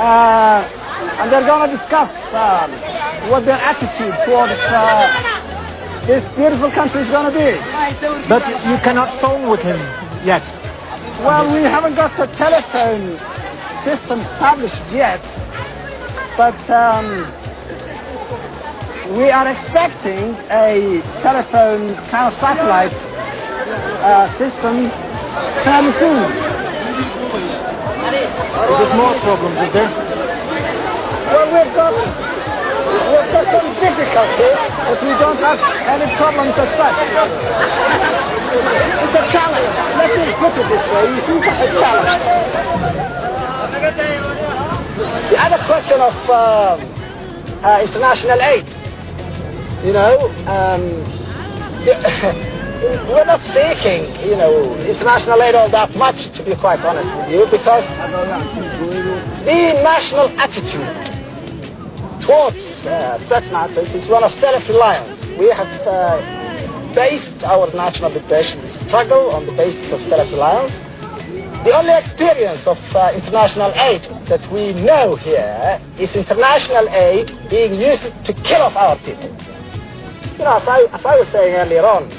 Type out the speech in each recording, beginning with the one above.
and they're going to discuss what their attitude towards this beautiful country is going to be. But you cannot phone with him yet. Well, we haven't got a telephone system established yet, but we are expecting a telephone kind of satellite system fairly soon. There's more problems, is there? Well, we've got some difficulties, but we don't have any problems as such. It's a challenge. Let me put it this way. You see, it's a challenge. The other question of international aid, you know, we're not seeking, you know, international aid all that much, to be quite honest with you, because the national attitude towards such matters is one of self-reliance. We have based our national liberation struggle on the basis of self-reliance. The only experience of international aid that we know here is international aid being used to kill off our people. You know, as I was saying earlier on,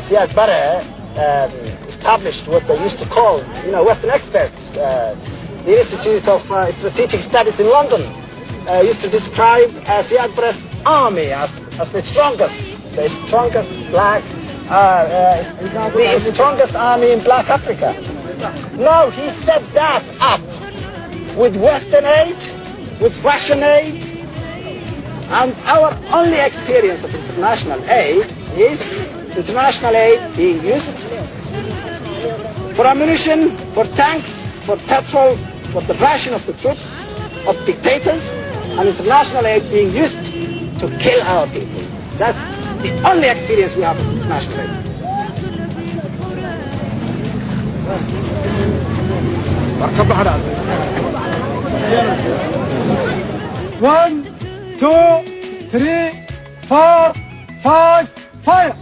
Ziad Barre established what they used to call, you know, Western experts. The Institute of Strategic Studies in London used to describe Ziad Barre's army as the strongest black, the strongest army in Black Africa. Now he set that up with Western aid, with Russian aid, and our only experience of international aid is international aid being used for ammunition, for tanks, for petrol, for the ration of the troops, of dictators, and international aid being used to kill our people. That's the only experience we have of international aid. 1, 2, 3, 4, 5, fire!